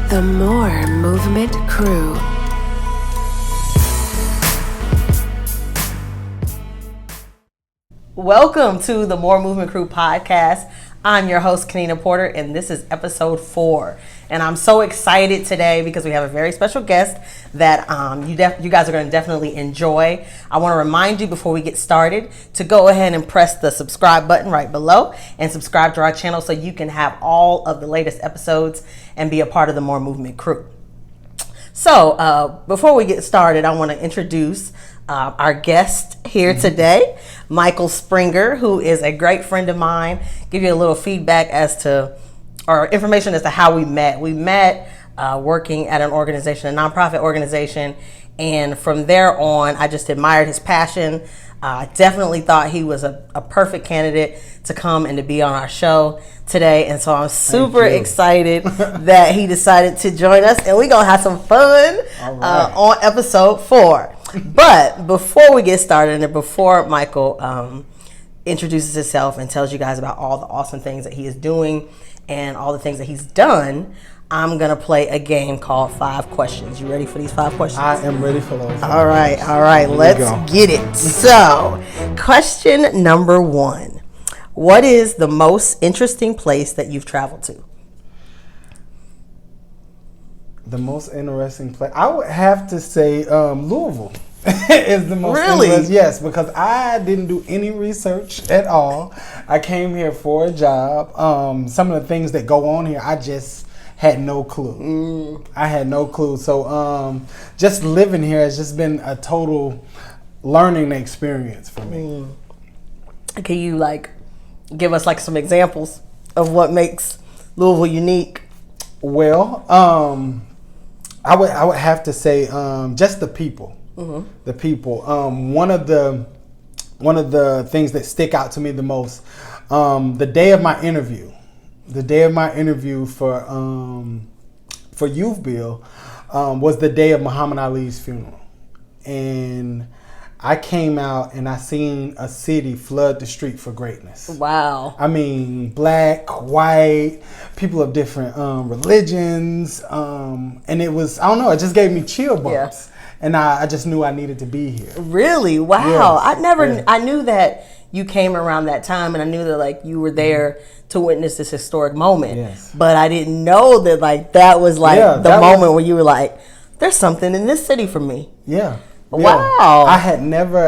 The More Movement Crew. Welcome to the More Movement Crew podcast. I'm your host, Kenina Porter, and this is episode 4. And I'm so excited today because we have a very special guest that you guys are going to definitely enjoy. I want to remind you before we get started to go ahead and press the subscribe button right below and subscribe to our channel so you can have all of the latest episodes and be a part of the More Movement Crew. So before we get started, I want to introduce our guest here today, Michael Springer, who is a great friend of mine. Give you a little feedback as to, or information as to how we met. We met working at an organization, a nonprofit organization, and from there on, I just admired his passion. Definitely thought he was a perfect candidate to come and to be on our show today. And so I'm super excited that he decided to join us. And we're going to have some fun on episode 4. But before we get started and before Michael introduces himself and tells you guys about all the awesome things that he is doing and all the things that he's done, I'm going to play a game called 5 Questions. You ready for these 5 questions? I am ready for those. All right. Let's get it. So, question number 1. What is the most interesting place that you've traveled to? The most interesting place, I would have to say Louisville is the most Really? interesting. Yes, because I didn't do any research at all. I came here for a job. Some of the things that go on here, I just had no clue. I had no clue. So just living here has just been a total learning experience for me. Can you give us some examples of what makes Louisville unique? Well, I would have to say just the people. The people. One of the things that stick out to me the most, the day of my interview for Youth Bill was the day of Muhammad Ali's funeral, and I came out and I seen a city flood the street for greatness. Wow. I mean, black, white, people of different religions, and it was, I don't know, it just gave me chill bumps. Yeah. And I just knew I needed to be here. Really? Wow. Yes. I knew that you came around that time, and I knew that you were there to witness this historic moment. Yes. But I didn't know that that was the moment where you were like, there's something in this city for me. Yeah. Wow. I had never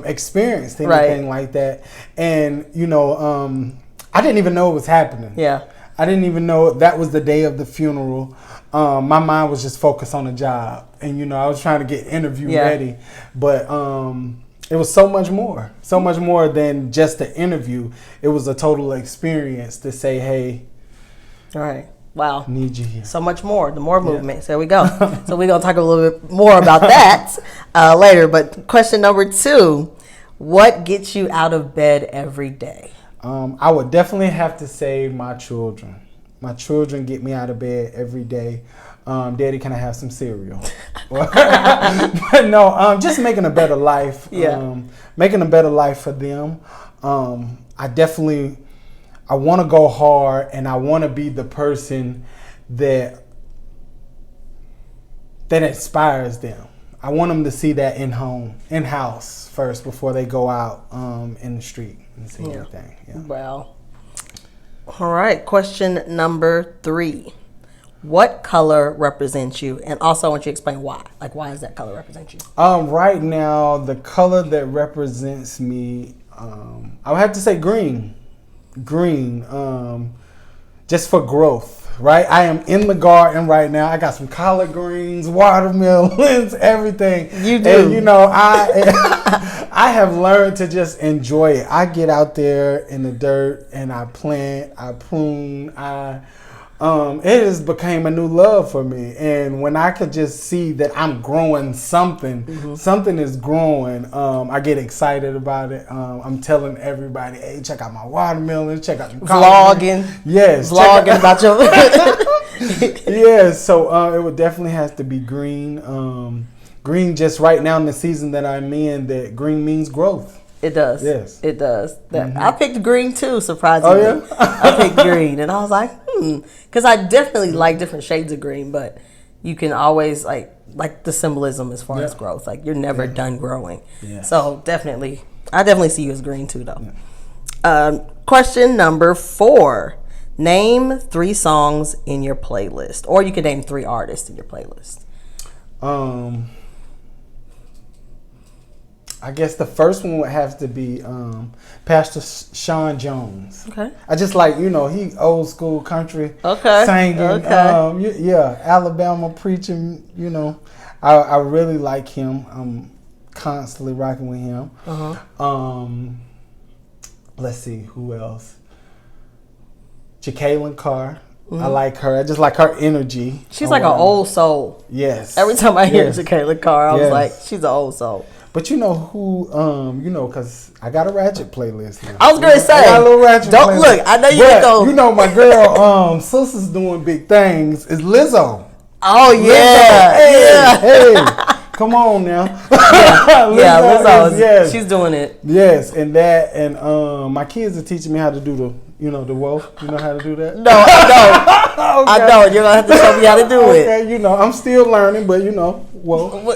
experienced anything like that. And, I didn't even know it was happening. Yeah. I didn't even know that was the day of the funeral. My mind was just focused on the job. And, I was trying to get interview ready. But it was so much more than just the interview. It was a total experience to say, hey. All right. Wow. Need you here. So much more. The More Movement. So there we go. So we're going to talk a little bit more about that later. But question number 2, what gets you out of bed every day? I would definitely have to say my children. My children get me out of bed every day. Daddy, can I have some cereal? But no, just making a better life. Yeah. Making a better life for them. I want to go hard, and I want to be the person that inspires them. I want them to see that in-house first before they go out in the street and see anything. Yeah. Well, all right. Question number 3. What color represents you? And also I want you to explain why. Why does that color represent you? Right now, the color that represents me, I would have to say green. Green, just for growth, right? I am in the garden right now. I got some collard greens, watermelons, everything. You do. And, I have learned to just enjoy it. I get out there in the dirt and I plant, I prune, it has become a new love for me. And when I could just see that I'm growing something, something is growing, I get excited about it. I'm telling everybody, hey, check out my watermelons, check out the vlogging. Yes. Vlogging about your... Yeah, so it would definitely have to be green. Green just right now in the season that I'm in, that green means growth. It does. Yes. It does. I picked green too, surprisingly. Oh, yeah? I picked green, and I was like, because I definitely like different shades of green, but you can always like the symbolism as far as growth. Like, you're never done growing. Yeah. So I definitely see you as green too, though. Yeah. Question number 4. Name 3 songs in your playlist, or you can name 3 artists in your playlist. I guess the first one would have to be Pastor Sean Jones. Okay. I just like, he old school country singing. Okay. Alabama preaching, I really like him. I'm constantly rocking with him. Let's see, who else? Jacqueline Carr. I like her. I just like her energy. She's like an old soul. Yes. Every time I hear Jacqueline Carr, I was like, she's an old soul. But you know who, because I got a ratchet playlist now. I was going to say, I got a little ratchet don't playlist. look, I know you ain't go. You know my girl, Sister's doing big things, is Lizzo. Oh, yeah. Hey, come on now. Lizzo, she's doing it. Yes, and my kids are teaching me how to do the wolf. You know how to do that? No, I don't. I don't. You're going to have to show me how to do it. Okay, I'm still learning, but whoa.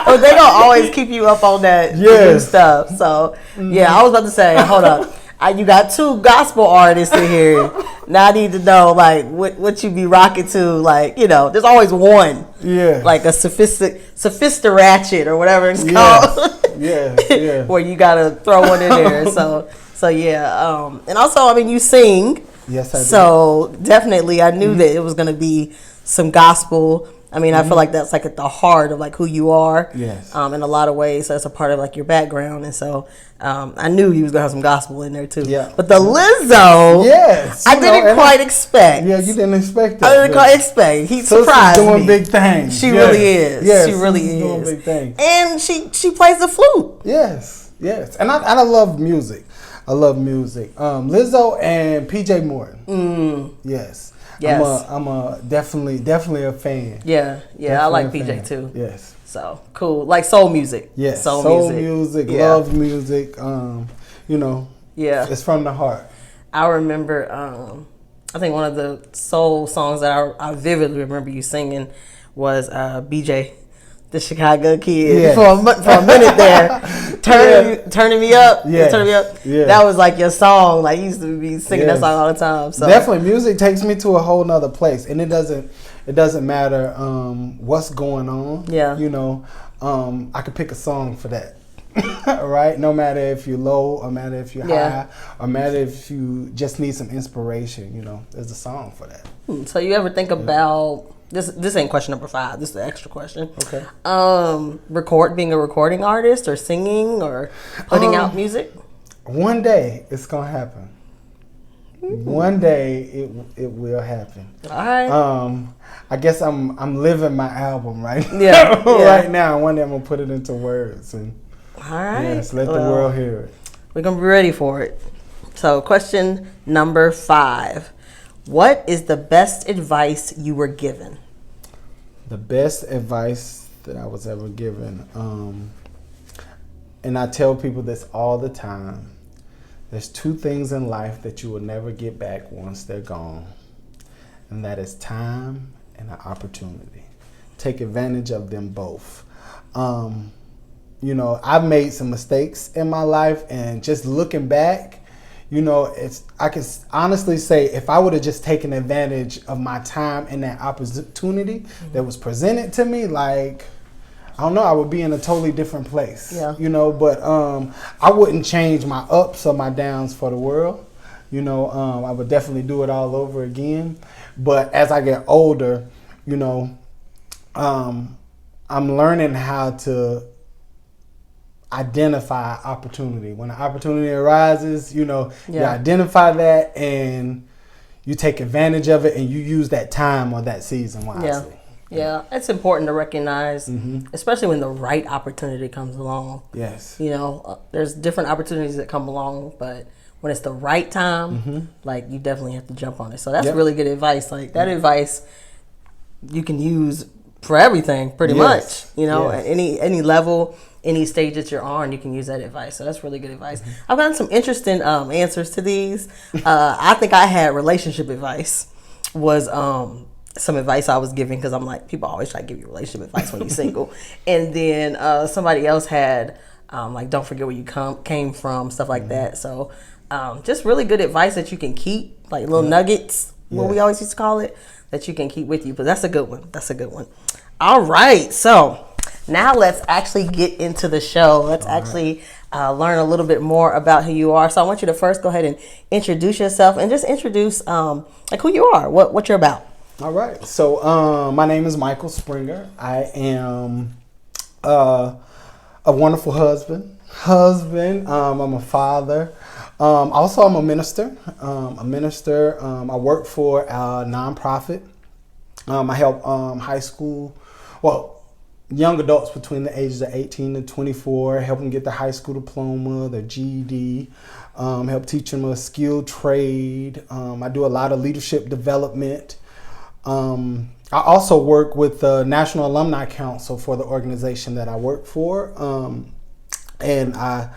Well, they're going to always keep you up on that new stuff. So, I was about to say, hold up. You got 2 gospel artists in here. Now I need to know, what you be rocking to. There's always one. Yeah. Like a sophistiratchet or whatever it's called. Yeah. Where you got to throw one in there. So yeah. And also, you sing. Yes, I do. So definitely, I knew that it was going to be some gospel. I feel like that's at the heart of who you are. Yes. In a lot of ways, that's a part of your background, and so I knew you was gonna have some gospel in there too. Yeah. But the Lizzo, yes, I didn't quite expect. Yeah, you didn't expect that. I didn't quite expect. He surprised me. Doing big things. She really is. Yes, she really is doing big things. And she plays the flute. Yes, and I love music. I love music. Lizzo and PJ Morton. Yes. Yes. I'm a definitely a fan. Yeah, Definitely I like a PJ fan. too. Yes. So cool, like soul music. Yes. Soul music. Yeah. Love music. Yeah. It's from the heart. I remember. I think one of the soul songs that I vividly remember you singing was BJ, the Chicago Kid. Yes. For a minute there, turning me up. Yes. Turning me up. Yes. That was your song. You used to be singing that song all the time. So definitely, music takes me to a whole nother place, and it doesn't matter what's going on. Yeah. I could pick a song for that. Right? No matter if you're low, or matter if you're high, or matter if you just need some inspiration. There's a song for that. So you ever think about this ain't question number 5. This is the extra question. Okay. Being a recording artist or singing or putting out music? One day it's gonna happen. One day it will happen. All right. I guess I'm living my album right Yeah. right now. One day I'm gonna put it into words and all right. Yes, let the world hear it. We're gonna be ready for it. So question number 5. What is the best advice you were given? The best advice that I was ever given, and I tell people this all the time, there's 2 things in life that you will never get back once they're gone, and that is time and an opportunity. Take advantage of them both. I've made some mistakes in my life, and just looking back, I can honestly say if I would have just taken advantage of my time and that opportunity that was presented to me, I don't know, I would be in a totally different place. Yeah. But I wouldn't change my ups or my downs for the world. I would definitely do it all over again. But as I get older, I'm learning how to identify opportunity. When an opportunity arises, you identify that and you take advantage of it and you use that time or that season wisely. Yeah, it's important to recognize, especially when the right opportunity comes along. Yes. There's different opportunities that come along, but when it's the right time, you definitely have to jump on it. So that's really good advice. That advice you can use for everything, pretty Yes. much. You know, Yes. at any level, any stage that you're on, you can use that advice. So that's really good advice. I've gotten some interesting answers to these. I think I had relationship advice was some advice I was giving, because I'm like, people always try to give you relationship advice when you're single. And then somebody else had like, don't forget where you came from, stuff like that. So just really good advice that you can keep, like little nuggets, what we always used to call it, that you can keep with you. But that's a good one. That's a good one. All right. So now let's actually get into the show. Let's actually learn a little bit more about who you are. So I want you to first go ahead and introduce yourself, and just introduce like who you are, what you're about. All right. So my name is Michael Springer. I am a wonderful husband. I'm a father. Also, I'm a minister. I work for a nonprofit. I help high school, young adults between the ages of 18 to 24, help them get their high school diploma, their GED, help teach them a skilled trade. I do a lot of leadership development. I also work with the National Alumni Council for the organization that I work for. And I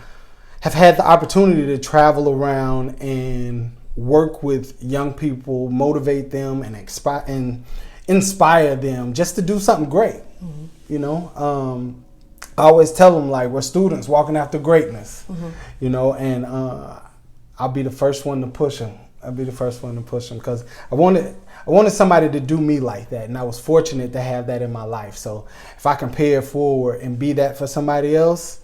have had the opportunity to travel around and work with young people, motivate them and inspire them just to do something great. You know, I always tell them, like, we're students walking after greatness, you know, and I'll be the first one to push them. Because I wanted somebody to do me like that, and I was fortunate to have that in my life. So if I can pay it forward and be that for somebody else,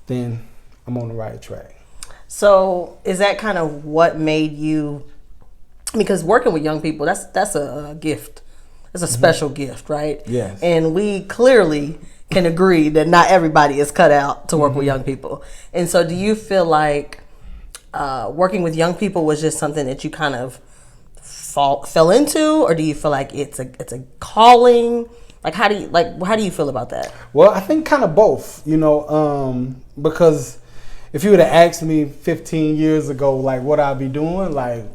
then I'm on the right track. So is that kind of what made you, because working with young people, that's a gift. It's a special gift, right? Yes. And we clearly can agree that not everybody is cut out to work with young people. And so do you feel like working with young people was just something that you kind of fell into, or do you feel like it's a calling? Like, how do you feel about that? Well, I think kind of both, you know, because if you would have asked me 15 years ago, like, what I'd be doing, like,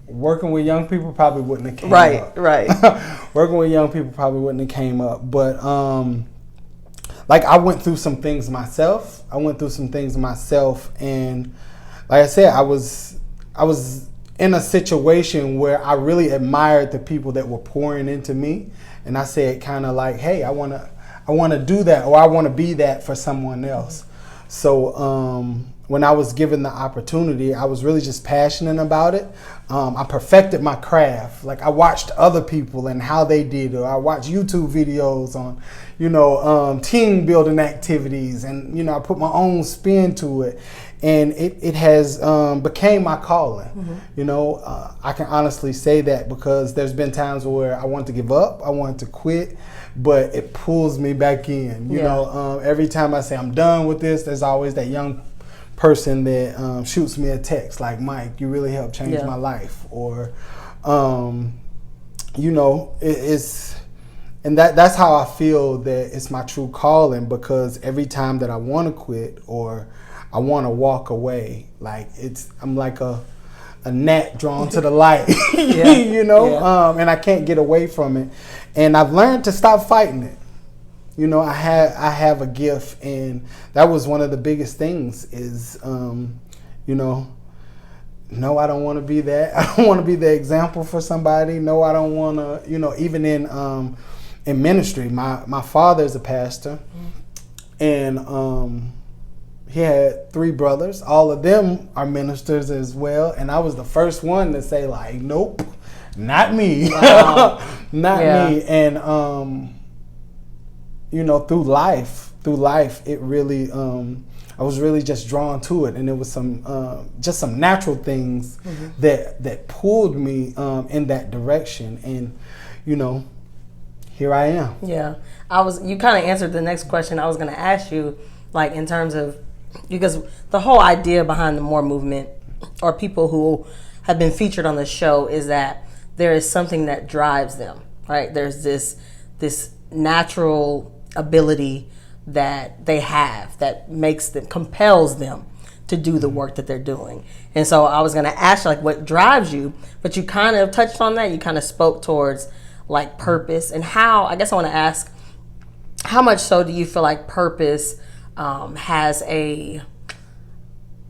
working with young people probably wouldn't have came up. Right. Working with young people probably wouldn't have came up. But like, I went through some things myself. And like I said, I was in a situation where I really admired the people that were pouring into me. And I said kind of like, hey, I want to do that, or I want to be that for someone else. So when I was given the opportunity, I was really just passionate about it. I perfected my craft. Like, I watched other people and how they did it. I watched YouTube videos on, you know, team building activities, and, you know, I put my own spin to it. And it has became my calling. You know, I can honestly say that, because there's been times where I want to give up, I want to quit, but it pulls me back in. You know, every time I say I'm done with this, there's always that young person that shoots me a text like, Mike, you really helped change my life. Or, you know, and that's how I feel that it's my true calling, because every time that I want to quit or I want to walk away, like, I'm like a gnat drawn to the light, you know, and I can't get away from it. And I've learned to stop fighting it. You know, I have a gift, and that was one of the biggest things is, you know, no, I don't want to be that. I don't want to be the example for somebody. No, I don't want to, you know, even in ministry, my father's a pastor, and he had 3 brothers. All of them are ministers as well. And I was the first one to say, like, nope, not me. Wow. Not me. And, you know, through life, it really, I was really just drawn to it. And it was just some natural things that pulled me in that direction. And, you know, here I am. Yeah. You kind of answered the next question I was going to ask you, like, in terms of, because the whole idea behind the MORE movement, or people who have been featured on the show, is that there is something that drives them, right? There's this natural ability that they have that compels them to do the work that they're doing. And so I was going to ask you, like, what drives you, but you kind of touched on that. You kind of spoke towards, like, purpose, and how, I guess I want to ask, how much so do you feel like purpose has a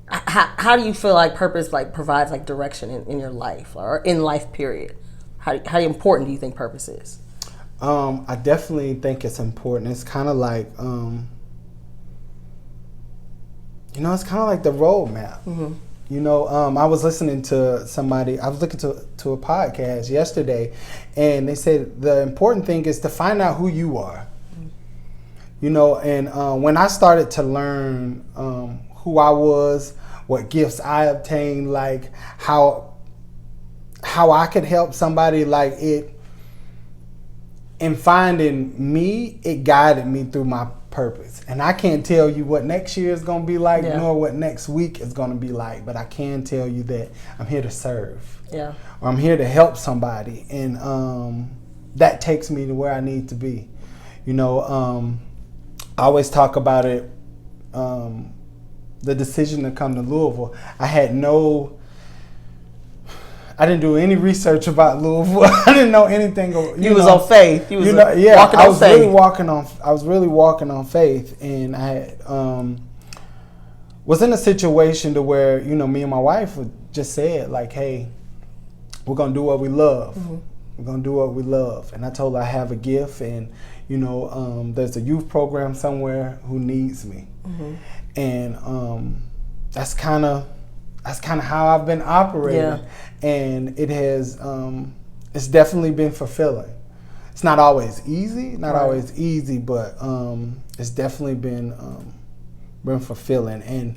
how do you feel like purpose like provides like direction in your life or in life period? How important do you think purpose is? I definitely think it's important. It's kind of like it's kind of like the roadmap. I was listening to somebody. I was looking to a podcast yesterday, and they said the important thing is to find out who you are. And when I started to learn who I was, what gifts I obtained, like how I could help somebody, like it, in finding me, it guided me through my purpose. And I can't tell you what next year is going to be like, nor what next week is going to be like, but I can tell you that I'm here to serve. Yeah. Or I'm here to help somebody, and that takes me to where I need to be. I always talk about it. The decision to come to Louisville, I didn't do any research about Louisville. I didn't know anything. You was on faith. You was walking on faith. I was really walking on faith, and I was in a situation to where me and my wife just said like, "Hey, we're gonna do what we love. We're gonna do what we love." And I told her I have a gift, and there's a youth program somewhere who needs me, and that's kind of how I've been operating, and it has it's definitely been fulfilling. It's not always easy, but it's definitely been fulfilling. And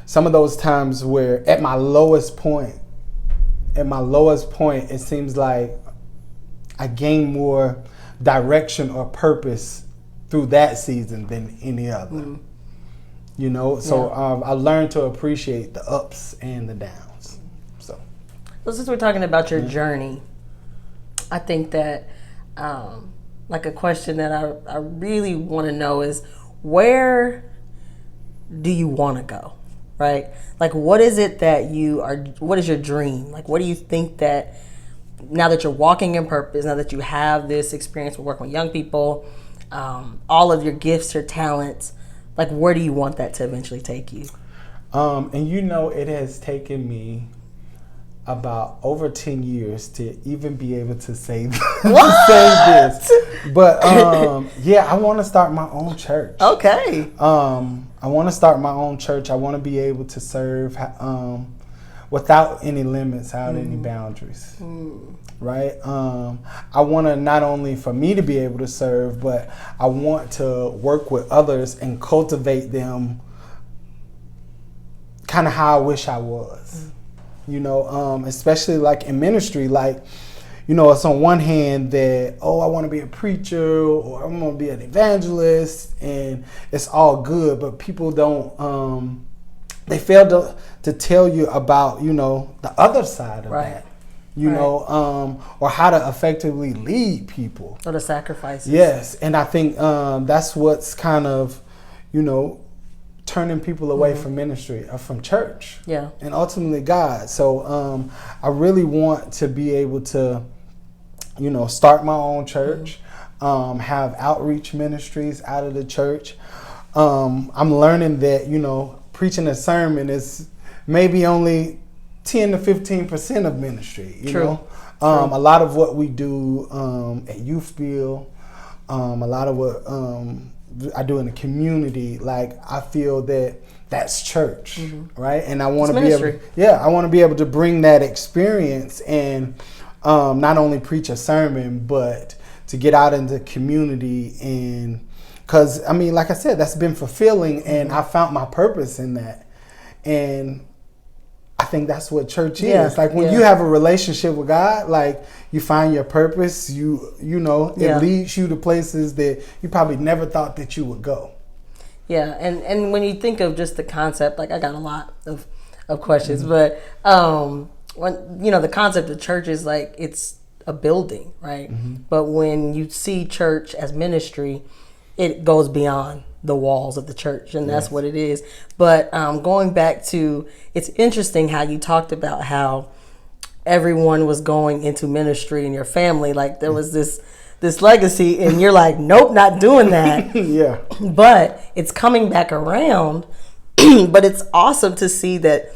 some of those times where at my lowest point, it seems like I gain more direction or purpose through that season than any other. I learned to appreciate the ups and the downs. So since we're talking about your journey, I think that like a question that I really want to know is, where do you want to go? Right? Like, what is it that what is your dream? Like, what do you think that now that you're walking in purpose, now that you have this experience with working with young people, all of your gifts, your talents, like, where do you want that to eventually take you? And it has taken me about over 10 years to even be able to say, this. But I want to start my own church. Okay. I want to start my own church. I want to be able to serve without any limits, without any boundaries. Right? I want to not only for me to be able to serve, but I want to work with others and cultivate them kind of how I wish I was. Especially like in ministry, like, it's on one hand that, I want to be a preacher or I'm going to be an evangelist, and it's all good, but people don't, they fail to tell you about, the other side of that. Or how to effectively lead people. Or the sacrifices. Yes, and I think that's what's kind of, turning people away from ministry or from church. Yeah. And ultimately God. So I really want to be able to, start my own church, have outreach ministries out of the church. I'm learning that, preaching a sermon is maybe only 10 to 15% of ministry. True. A lot of what we do at Youthville, a lot of what I do in the community, like, I feel that that's church, right? And I want to be able to bring that experience and not only preach a sermon, but to get out into the community, and because like I said, that's been fulfilling, and I found my purpose in that. And I think that's what church is. Like, when you have a relationship with God, like, you find your purpose, it leads you to places that you probably never thought that you would go. Yeah, and when you think of just the concept, like, I got a lot of questions, but when the concept of church is like, it's a building, right? But when you see church as ministry, it goes beyond the walls of the church, and that's what it is. But going back to, it's interesting how you talked about how everyone was going into ministry in your family. Like, there was this this legacy, and you're like, nope, not doing that. Yeah. But it's coming back around. But it's awesome to see that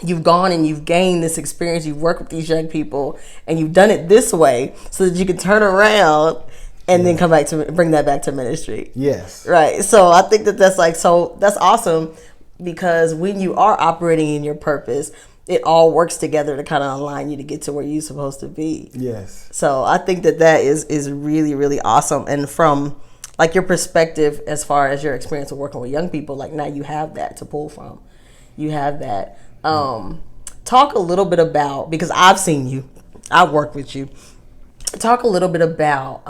you've gone and you've gained this experience. You've worked with these young people, and you've done it this way so that you can turn around and then come back to bring that back to ministry. Yes. Right. So I think that's that's awesome, because when you are operating in your purpose, it all works together to kind of align you to get to where you're supposed to be. Yes. So I think that is really, really awesome. And from like your perspective, as far as your experience of working with young people, like now you have that to pull from. You have that. Talk a little bit about, because I've seen you, I've worked with you. Talk a little bit about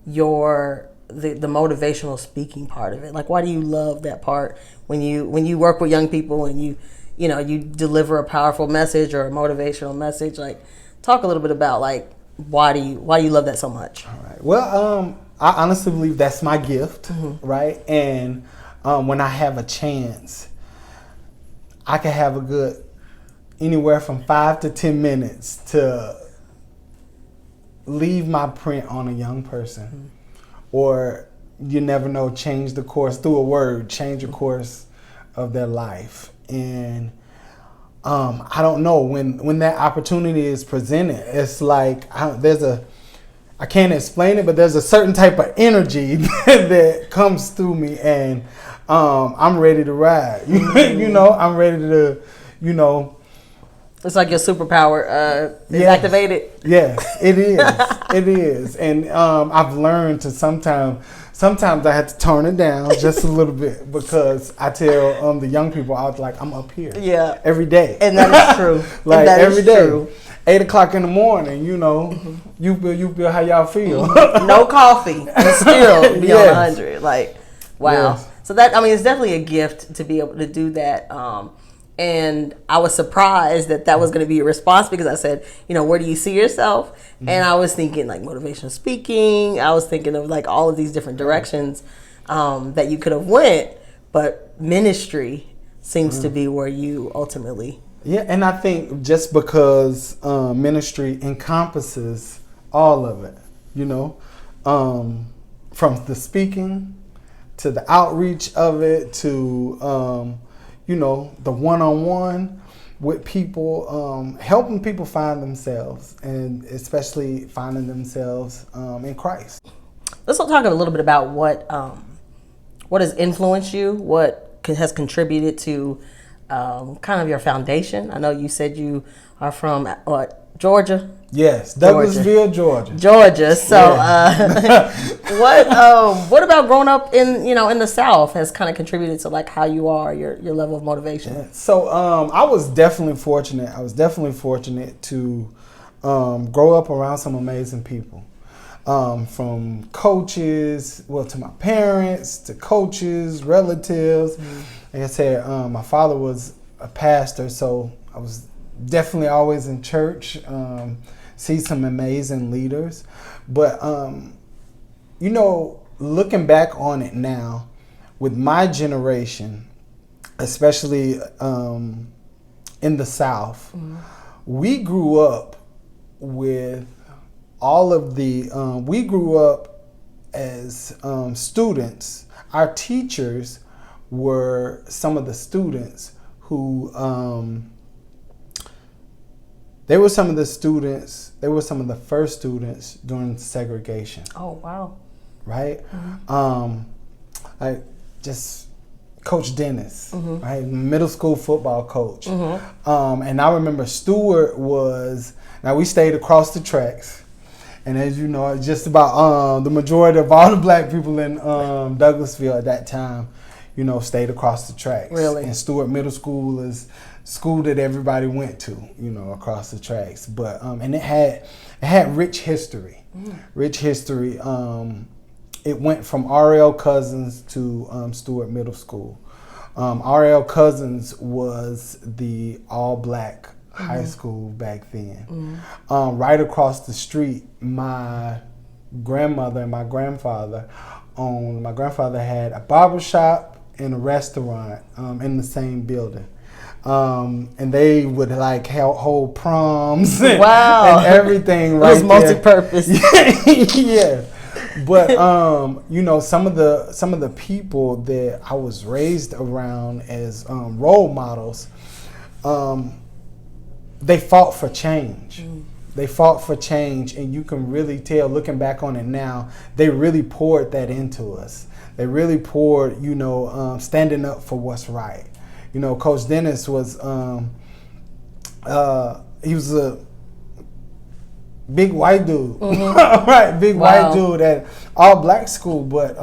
the motivational speaking part of it. Like, why do you love that part when you work with young people and you deliver a powerful message or a motivational message? Like, talk a little bit about like why do you love that so much? All right. Well, I honestly believe that's my gift, right? And when I have a chance, I can have a good anywhere from 5 to 10 minutes to leave my print on a young person, or you never know, change the course through a word, change the course of their life. And I don't know, when that opportunity is presented, it's like I can't explain it, but there's a certain type of energy that comes through me, and I'm ready to ride. I'm ready to, It's like your superpower is activated. Yes, it is. It is. And I've learned to sometimes I have to tone it down just a little bit, because I tell the young people, I was like, I'm up here every day. And that is true. Like every day. True. 8 o'clock in the morning, you feel how y'all feel. No coffee and still be on 100. Like, wow. Yes. So it's definitely a gift to be able to do that. And I was surprised that was going to be your response, because I said, where do you see yourself? Mm-hmm. And I was thinking like motivational speaking. I was thinking of like all of these different directions that you could have went, but ministry seems to be where you ultimately. Yeah, and I think just because ministry encompasses all of it, from the speaking to the outreach of it to the one-on-one with people, helping people find themselves, and especially finding themselves in Christ. Let's talk a little bit about what has influenced you, what has contributed to kind of your foundation. I know you said you are from Georgia? Yes, Douglasville, Georgia. Georgia. So, what about growing up in the South has kind of contributed to like how you are, your level of motivation? Yeah. So, I was definitely fortunate. To grow up around some amazing people, from coaches, to my parents, to coaches, relatives. Mm-hmm. Like I said, my father was a pastor, so I was definitely always in church. See some amazing leaders, but looking back on it now, with my generation, especially in the South, we grew up with all of the. We grew up as students. Our teachers were some of the students who. They were some of the first students during segregation. Oh, wow. Right? Mm-hmm. Like just Coach Dennis, right? Middle school football coach. Mm-hmm. And I remember Stewart we stayed across the tracks. And as you know, just about the majority of all the black people in Douglasville at that time, stayed across the tracks. Really? And Stewart Middle School is school that everybody went to, across the tracks. But and it had rich history. Rich history. It went from R.L. Cousins to Stewart Middle School. R.L. Cousins was the all-black high school back then. Right across the street, my grandmother and my grandfather had a barbershop and a restaurant in the same building. And they would like hold proms and, Wow. and everything. It Right was multi-purpose. Yeah. But you know, some of the people that I was raised around as role models, they fought for change. They fought for change, and you can really tell, looking back on it now, they really poured that into us. They really poured, you know, standing up for what's right. You know, Coach Dennis was, he was a big white dude, right? Big white dude at all black school, but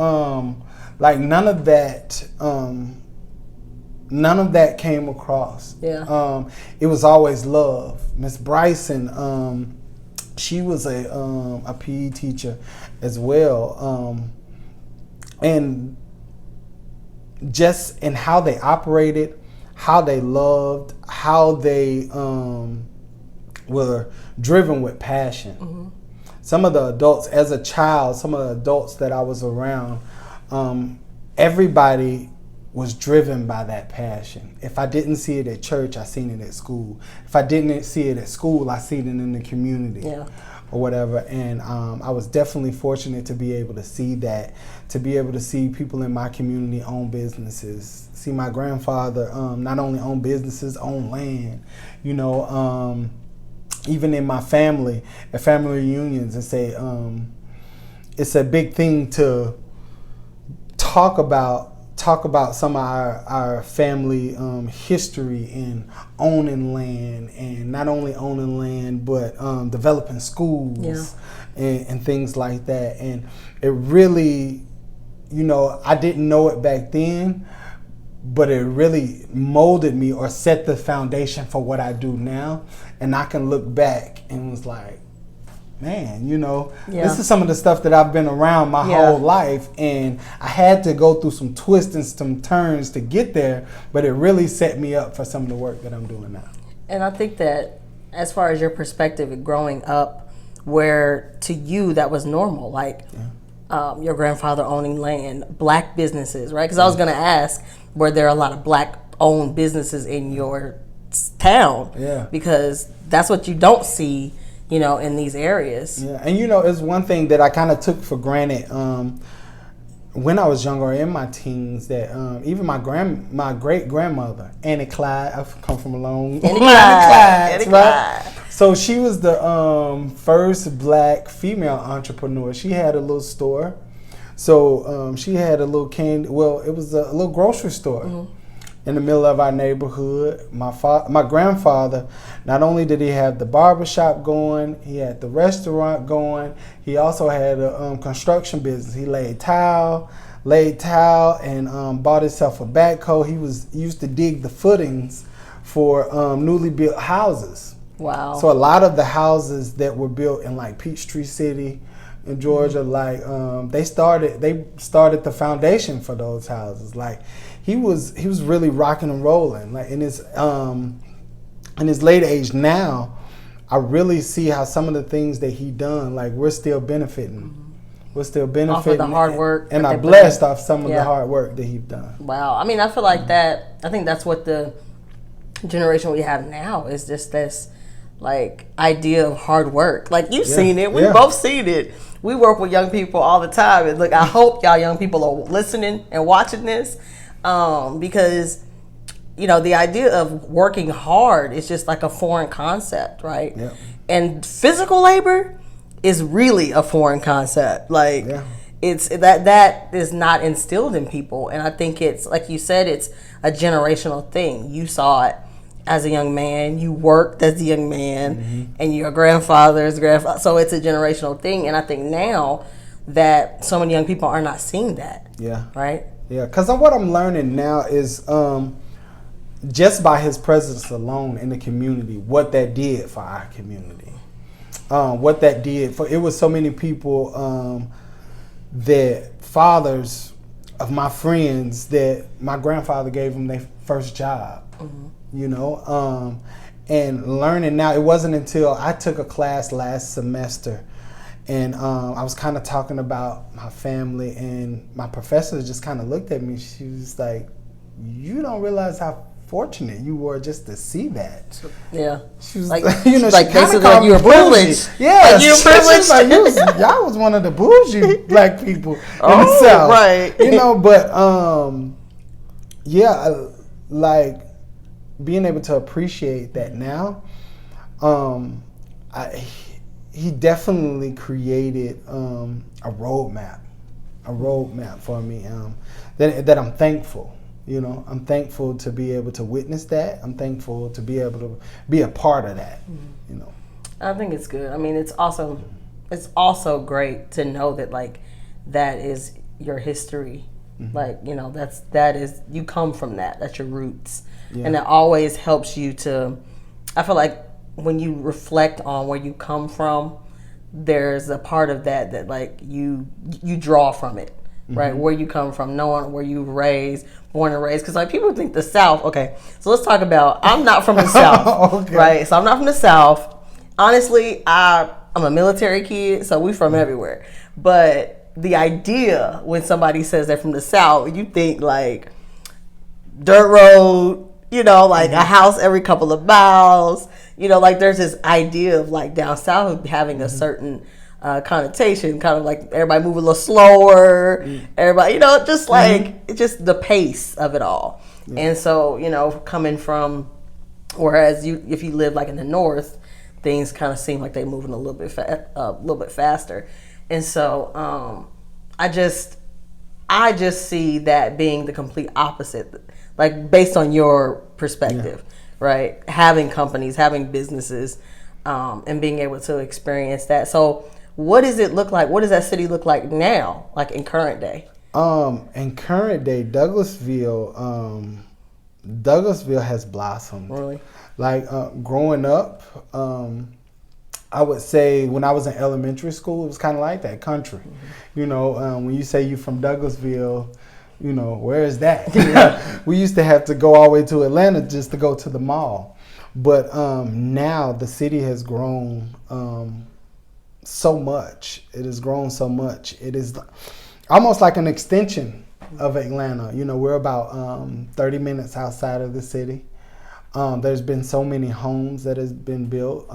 like none of that came across. Yeah. It was always love. Miss Bryson, she was a PE teacher as well, and just in how they operated, how they loved, how they were driven with passion. Some of the adults, as a child, some of the adults that I was around, everybody was driven by that passion. If I didn't see it at church, I seen it at school. If I didn't see it at school, I seen it in the community. Yeah. Or whatever. And I was definitely fortunate to be able to see that, to be able to see people in my community own businesses, see my grandfather not only own businesses, own land, you know, even in my family, at family reunions, and say it's a big thing to talk about some of our family history in owning land, and not only owning land, but developing schools and things like that. And it really, you know, I didn't know it back then, but it really molded me or set the foundation for what I do now. And I can look back and was like, man, you know, this is some of the stuff that I've been around my whole life, and I had to go through some twists and some turns to get there, but it really set me up for some of the work that I'm doing now. And I think that as far as your perspective of growing up, where to you that was normal, like your grandfather owning land, black businesses, right? Because I was going to ask, were there a lot of black-owned businesses in your town? Yeah. Because that's what you don't see, you know, in these areas. Yeah, and you know, it's one thing that I kind of took for granted when I was younger, in my teens, that even my great grandmother, Annie Clyde, I've come from a long line of Clydes, right? So she was the first black female entrepreneur. She had a little store, so she had a little candy. Well, it was a little grocery store. In the middle of our neighborhood. My grandfather, not only did he have the barbershop going, he had the restaurant going, he also had a construction business. He laid tile, and bought himself a backhoe. He used to dig the footings for newly built houses. Wow. So a lot of the houses that were built in like Peachtree City in Georgia, like they started the foundation for those houses. Like he was really rocking and rolling. Like in his late age now, I really see how some of the things that he done, like we're still benefiting. We're still benefiting off of the hard work, and I'm blessed off some of the hard work that he's done. Wow. I mean, I feel like that. I think that's what the generation we have now is, just this like idea of hard work. Like you've seen it. We've both seen it. We work with young people all the time, and look, I hope y'all young people are listening and watching this, because you know the idea of working hard is just like a foreign concept, right? Yeah. And physical labor is really a foreign concept. Like it's that is not instilled in people, and I think it's like you said, it's a generational thing. You saw it as a young man, you worked as a young man, and your grandfather's grandfather. So it's a generational thing, and I think now that so many young people are not seeing that. Yeah. Right. Yeah, because what I'm learning now is just by his presence alone in the community, what that did for our community, what that did for, it was so many people that fathers of my friends that my grandfather gave them their first job. You know, and learning now, it wasn't until I took a class last semester, and I was kind of talking about my family, and my professor just kind of looked at me. She was like, you don't realize how fortunate you were just to see that. Yeah. She was Like, you know, like she kinda basically called like me you were bougie. privileged. Yeah, Like you were she was privileged. like, y'all was one of the bougie black people in Oh, the South. right. You know, but yeah, like being able to appreciate that now. He definitely created a roadmap for me that I'm thankful. You know, I'm thankful to be able to witness that. I'm thankful to be able to be a part of that. You know, I think it's good. I mean, it's also great to know that like that is your history. Like, you know, that is you come from that. That's your roots, and it always helps you to. I feel like when you reflect on where you come from, there's a part of that like you draw from it, right? Where you come from, knowing where you born and raised. Because like people think the South. Okay, so let's talk about. I'm not from the South, Okay. right? So I'm not from the South. Honestly, I'm a military kid, so we from everywhere. But the idea when somebody says they're from the South, you think like dirt road, you know, like a house every couple of miles. You know, like there's this idea of like down south having a certain connotation, kind of like everybody move a little slower, everybody, you know, just like it's just the pace of it all. And so, you know, coming from, whereas if you live like in the north, things kind of seem like they're moving a little bit faster. And so I just see that being the complete opposite, like based on your perspective, right? Having companies, having businesses, and being able to experience that. So what does it look like? What does that city look like now, like in current day? In current day, Douglasville has blossomed. Really? Like growing up, I would say when I was in elementary school, it was kind of like that country. You know, when you say you're from Douglasville, you know, where is that? You know, we used to have to go all the way to Atlanta just to go to the mall. But now the city has grown so much. It has grown so much. It is almost like an extension of Atlanta. You know, we're about 30 minutes outside of the city. There's been so many homes that has been built,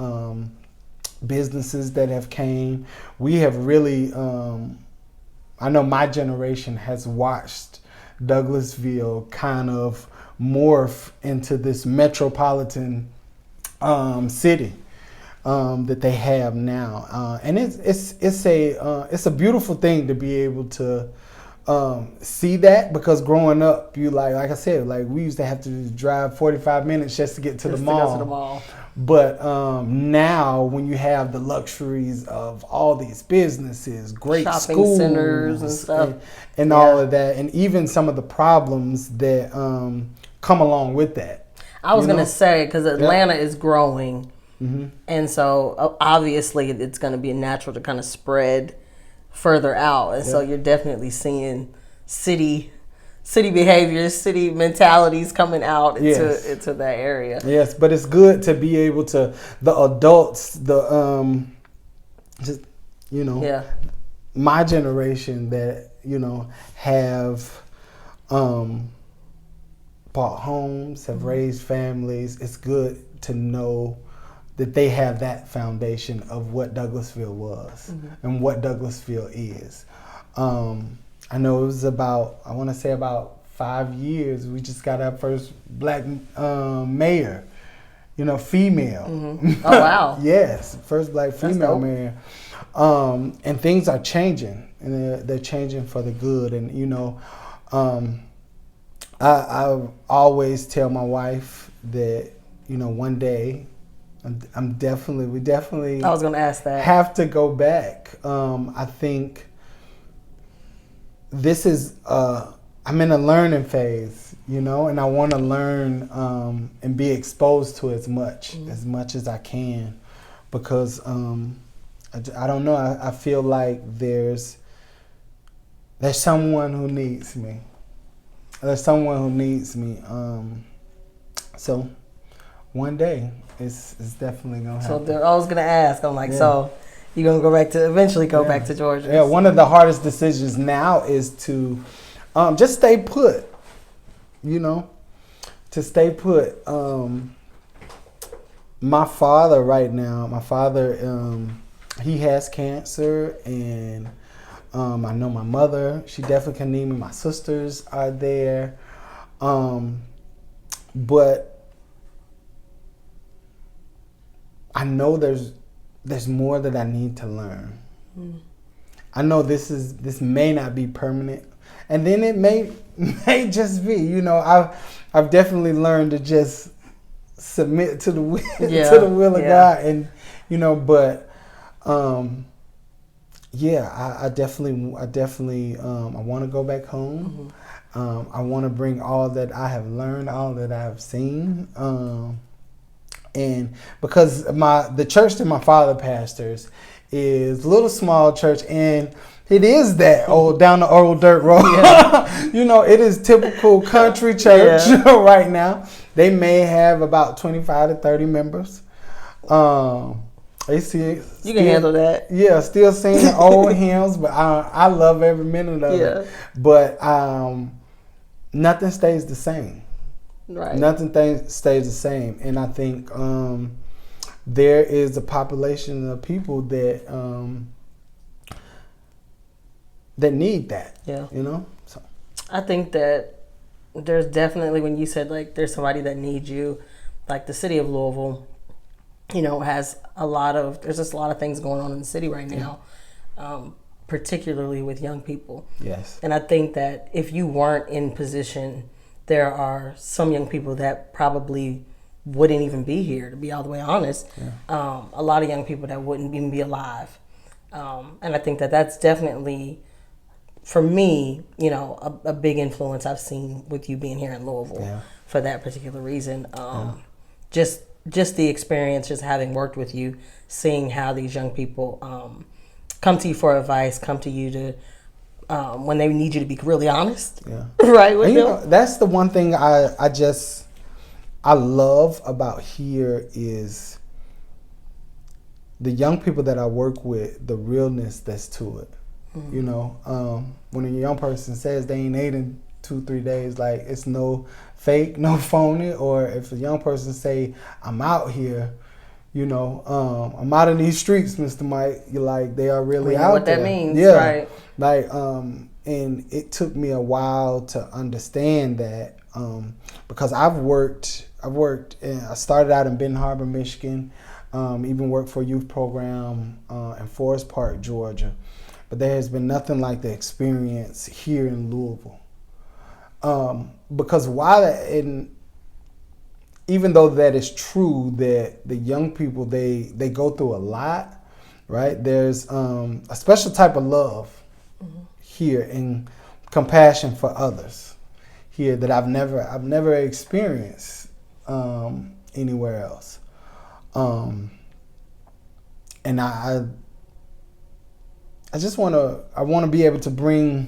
businesses that have came. We have really, I know my generation has watched Douglasville kind of morph into this metropolitan city that they have now, and it's a beautiful thing to be able to see that, because growing up, you like I said, like we used to have to drive 45 minutes just to get to the mall. But now, when you have the luxuries of all these businesses, great shopping schools, centers and stuff, and all of that, and even some of the problems that come along with that. I was going to say, because Atlanta is growing, and so obviously it's going to be natural to kind of spread further out, and so you're definitely seeing city behaviors, city mentalities coming out into that area. Yes, but it's good to be able to, the adults, just, you know, my generation that, you know, have bought homes, have raised families. It's good to know that they have that foundation of what Douglasville was and what Douglasville is. I know it was about 5 years, we just got our first black mayor, you know, female. Oh, wow. Yes, first black female mayor. And things are changing, and they're changing for the good. And, you know, I always tell my wife that, you know, one day we definitely I was going to ask that. have to go back. I think this is I'm in a learning phase, you know, and I want to learn and be exposed to as much as I can, because I don't know. I feel like there's someone who needs me. There's someone who needs me. So one day it's definitely gonna happen. So I was gonna ask. I'm like, so you're gonna eventually go back to Georgia? Yeah. One of the hardest decisions now is to just stay put. You know, to stay put. My father right now, he has cancer, and I know my mother, she definitely can need me. My sisters are there. But I know there's more that I need to learn. I know this may not be permanent, and then it may just be. You know, I've definitely learned to just submit to the will to the will of God, and you know, but I definitely I want to go back home. I want to bring all that I have learned, all that I have seen, and because the church that my father pastors is a little small church, and it is that old down the old dirt road. You know, it is typical country church right now. They may have about 25 to 30 members. They see you can handle that. Yeah, still singing old hymns, but I love every minute of it. But nothing stays the same. Right. Nothing stays the same, and I think there is a population of people that need that. Yeah. You know. So I think that there's definitely, when you said like there's somebody that needs you, like the city of Louisville, you know, there's just a lot of things going on in the city right now, particularly with young people. Yes. And I think that if you weren't in position, there are some young people that probably wouldn't even be here, to be all the way honest. A lot of young people that wouldn't even be alive. And I think that that's definitely, for me, you know, a big influence I've seen with you being here in Louisville for that particular reason. Just the experience, just having worked with you, seeing how these young people come to you for advice, come to you to when they need you to be really honest, right? With them. You know, that's the one thing I love about here is the young people that I work with, the realness that's to it. You know, when a young person says they ain't ate in 2-3 days, like it's no fake, no phony. Or if a young person say, I'm out here, you know, I'm out in these streets, Mr. Mike, you're like, they are really out what there. That means, right? Like, and it took me a while to understand that, because I started out in Benton Harbor, Michigan, even worked for a youth program in Forest Park, Georgia. But there has been nothing like the experience here in Louisville. Because even though that is true, that the young people, they go through a lot, right? There's a special type of love here and compassion for others here that I've never experienced anywhere else. And I just want to be able to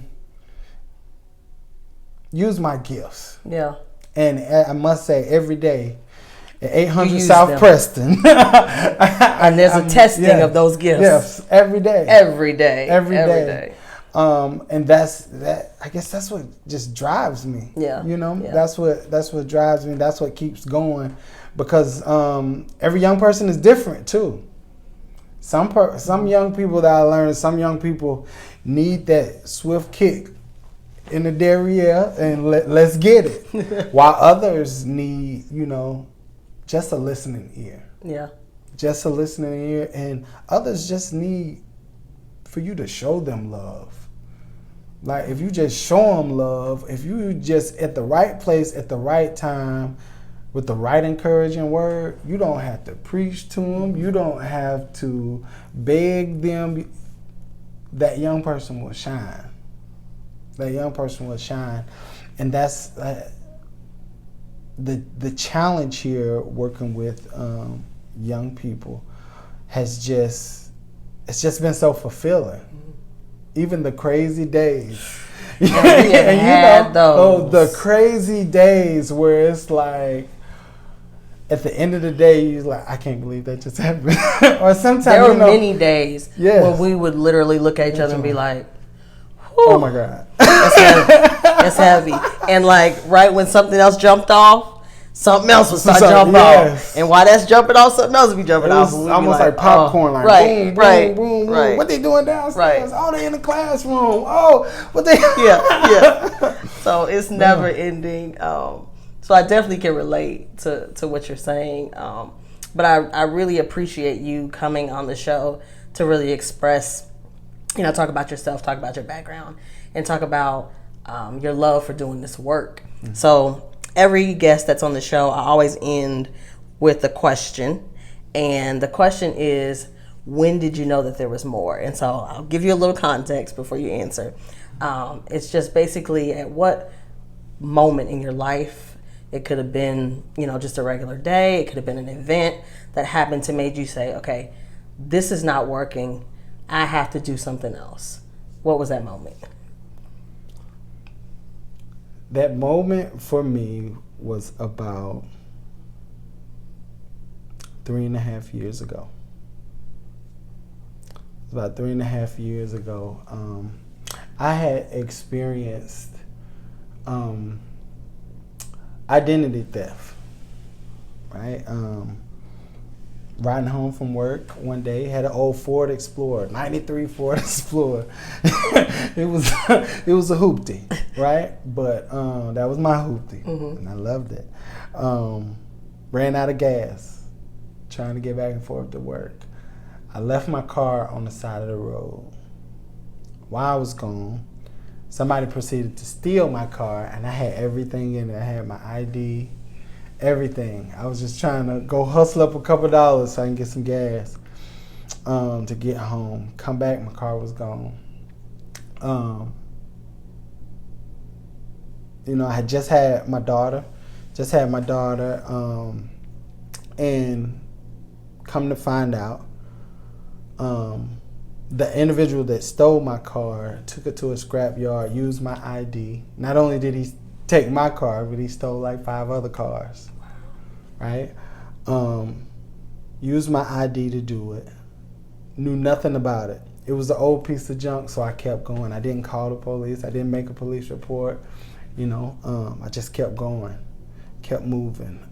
use my gifts. Yeah. And I must say, every day at 800 South Preston, and there's a testing of those gifts. Yes, every day. Every day. And that. I guess that's what just drives me. Yeah. You know, that's what drives me. That's what keeps going, because every young person is different too. Some young people that I learned, some young people need that swift kick in the derriere and let's get it. While others need, you know, just a listening ear. Yeah. Just a listening ear. And others just need for you to show them love. Like, if you just show them love, if you just at the right place at the right time with the right encouraging word, you don't have to preach to them. You don't have to beg them. That young person will shine. That young person will shine. And that's the challenge here working with young people it's just been so fulfilling. Even the crazy days. And the crazy days where it's like, at the end of the day, you're like, I can't believe that just happened. Or sometimes there were many days when we would literally look at each other and be like, oh my God. That's heavy. And like, right when something else jumped off, something else will start Something- jumping yes. off. And while that's jumping off, something else will be It jumping was off. and we'd be almost like popcorn, like right, boom, right, boom, boom, boom. right. What they doing downstairs? Right. Oh, they in the classroom. Oh, what they? Yeah. So it's never ending. So I definitely can relate to what you're saying. But I really appreciate you coming on the show to really express, talk about yourself, talk about your background, and talk about your love for doing this work. Mm-hmm. So every guest that's on the show, I always end with a question. And the question is, when did you know that there was more? And so I'll give you a little context before you answer. It's just basically at what moment in your life, it could have been, just a regular day, it could have been an event that happened to made you say, okay, this is not working, I have to do something else. What was that moment? That moment for me was about 3.5 years ago. About 3.5 years ago, I had experienced identity theft, right? Riding home from work one day, had an old Ford Explorer, 93 Ford Explorer. it was a hoopty, right? But that was my hoopty, and I loved it. Ran out of gas, trying to get back and forth to work. I left my car on the side of the road. While I was gone, somebody proceeded to steal my car, and I had everything in it. I had my ID, everything. I was just trying to go hustle up a couple dollars so I can get some gas to get home. Come back, my car was gone. I had just had my daughter, and come to find out, the individual that stole my car took it to a scrap yard, used my ID. Not only did he take my car, but he stole like 5 other cars, right? Used my ID to do it. Knew nothing about it. It was an old piece of junk, so I kept going. I didn't call the police. I didn't make a police report. I just kept going, kept moving.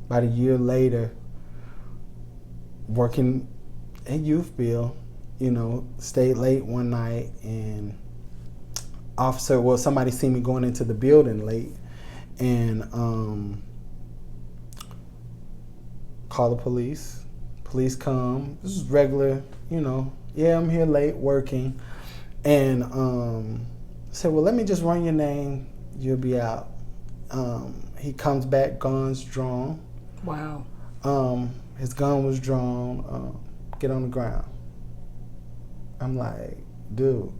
About a year later, working at Youthville, stayed late one night, and somebody seen me going into the building late, and call the police. Police come. This is regular, yeah, I'm here late working, and said, well, let me just run your name, you'll be out. He comes back, guns drawn. Wow. His gun was drawn. Get on the ground. I'm like, dude,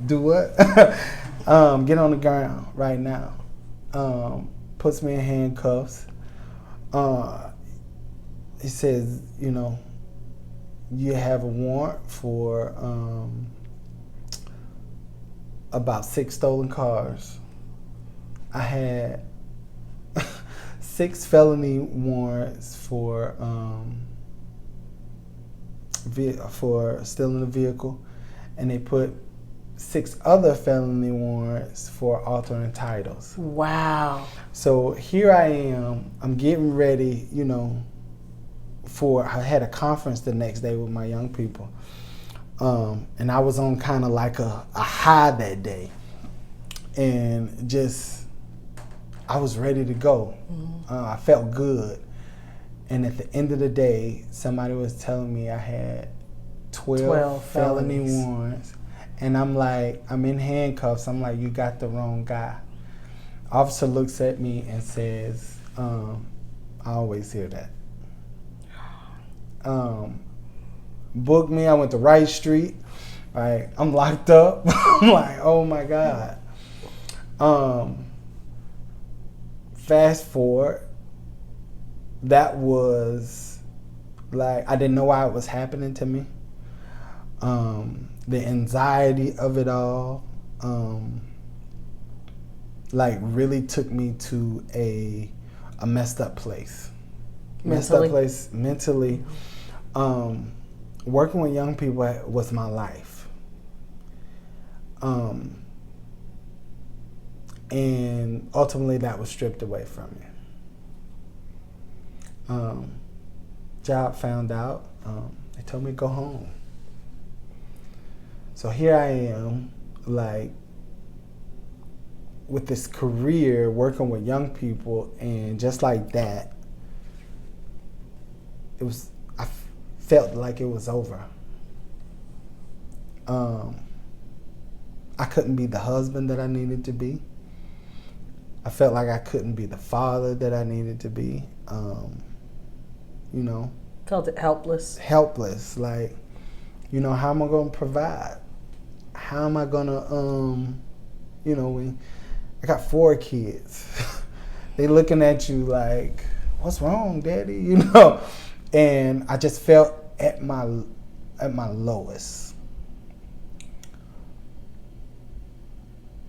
do what? Get on the ground right now. Puts me in handcuffs. He says, you have a warrant for about 6 stolen cars. I had 6 felony warrants for stealing a vehicle, and they put 6 other felony warrants for altering titles. Wow. So here I am. I'm getting ready, I had a conference the next day with my young people, and I was on kind of like a high that day, and I was ready to go. I felt good. And at the end of the day, somebody was telling me I had 12 felony warrants. And I'm like, I'm in handcuffs. I'm like, you got the wrong guy. Officer looks at me and says, I always hear that. Booked me. I went to Wright Street. Right, I'm locked up. I'm like, oh my God. Fast forward, that was like, I didn't know why it was happening to me. The anxiety of it all, really took me to a messed up place. Mentally. Working with young people was my life. And ultimately that was stripped away from me. Job found out. They told me to go home. So here I am, like, with this career working with young people, and just like that, I felt like it was over. I couldn't be the husband that I needed to be. I felt like I couldn't be the father that I needed to be. Felt it helpless. Helpless. Like, how am I going to provide? How am I going to, I got 4 kids. They looking at you like, what's wrong, Daddy? And I just felt at my lowest.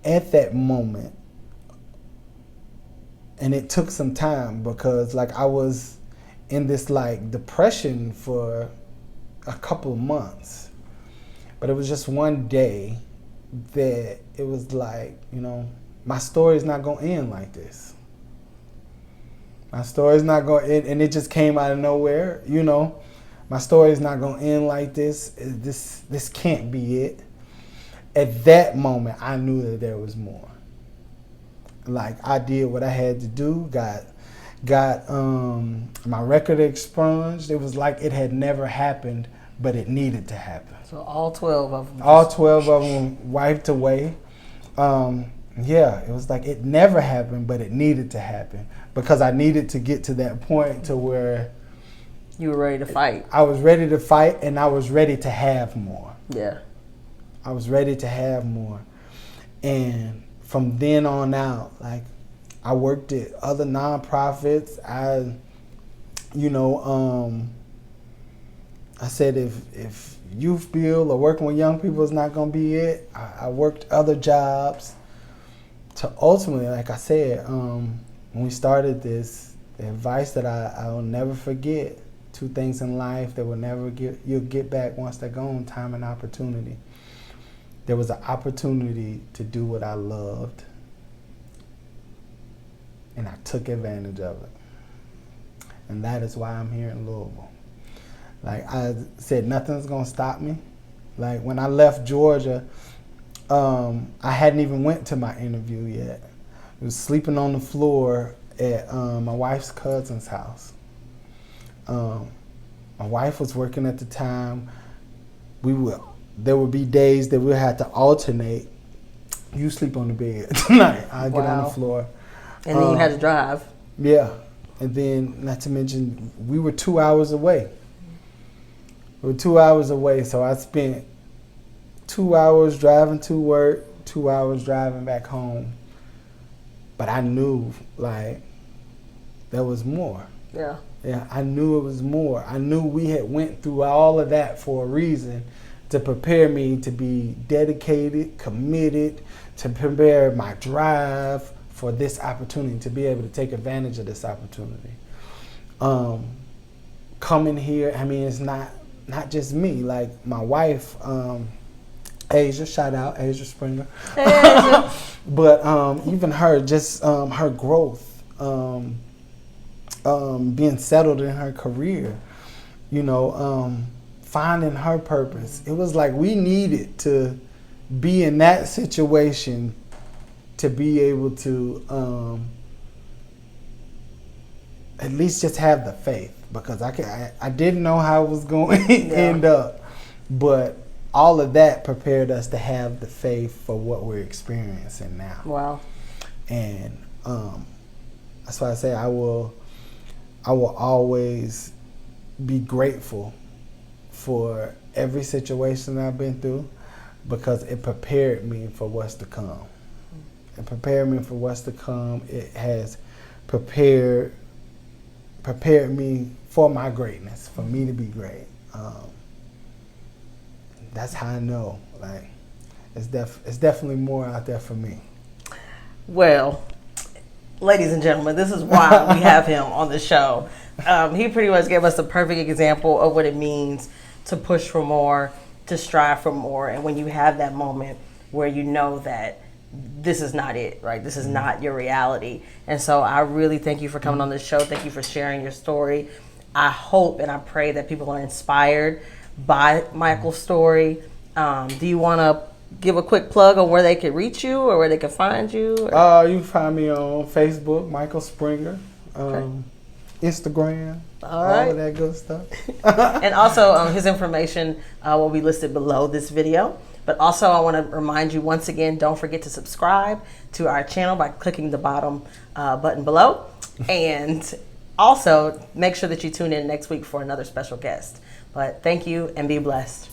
At that moment, and it took some time because I was in this depression for a couple of months. But it was just one day that it was my story is not going to end like this. My story is not going to end, and it just came out of nowhere, My story is not going to end like this. This can't be it. At that moment, I knew that there was more. I did what I had to do, got my record expunged. It was like it had never happened, but it needed to happen. So all 12 of them. All 12 of them wiped away. It was like it never happened, but it needed to happen because I needed to get to that point to where you were ready to fight. I was ready to fight, and I was ready to have more. Yeah. I was ready to have more. And from then on out, I worked at other nonprofits. I said if youth build or working with young people is not going to be it, I worked other jobs to ultimately, like I said, when we started this, the advice that I'll never forget, 2 things in life that you'll get back once they're gone: time and opportunity. There was an opportunity to do what I loved, and I took advantage of it. And that is why I'm here in Louisville. I said, nothing's going to stop me. When I left Georgia, I hadn't even went to my interview yet. I was sleeping on the floor at my wife's cousin's house. My wife was working at the time. There would be days that we had to alternate. You sleep on the bed tonight. I get on the floor. And then you had to drive. Yeah. And then, not to mention, we were 2 hours away. So I spent 2 hours driving to work, 2 hours driving back home. But I knew, there was more. Yeah. Yeah, I knew it was more. I knew we had went through all of that for a reason, to prepare me to be dedicated, committed, to prepare my drive for this opportunity, to be able to take advantage of this opportunity. Coming here, it's not just me. My wife, Asia, shout out, Asia Springer. Hey, Asia. But even her, just her growth, being settled in her career, finding her purpose. It was like we needed to be in that situation to be able to at least just have the faith, because I didn't know how it was going to end up, but all of that prepared us to have the faith for what we're experiencing now. Wow. And that's why I say I will always be grateful for every situation I've been through, because it prepared me for what's to come. It prepared me for what's to come. It has prepared me for my greatness, for me to be great. That's how I know, it's definitely more out there for me. Well, ladies and gentlemen, this is why we have him on the show. He pretty much gave us a perfect example of what it means to push for more, to strive for more. And when you have that moment where you know that this is not it, right? This is not your reality. And so I really thank you for coming on this show. Thank you for sharing your story. I hope and I pray that people are inspired by Michael's story. Do you want to give a quick plug on where they could reach you or where they can find you? You can find me on Facebook, Michael Springer, Instagram, all of that good stuff. And also his information will be listed below this video. But also I want to remind you once again, don't forget to subscribe to our channel by clicking the bottom button below. And also make sure that you tune in next week for another special guest. But thank you and be blessed.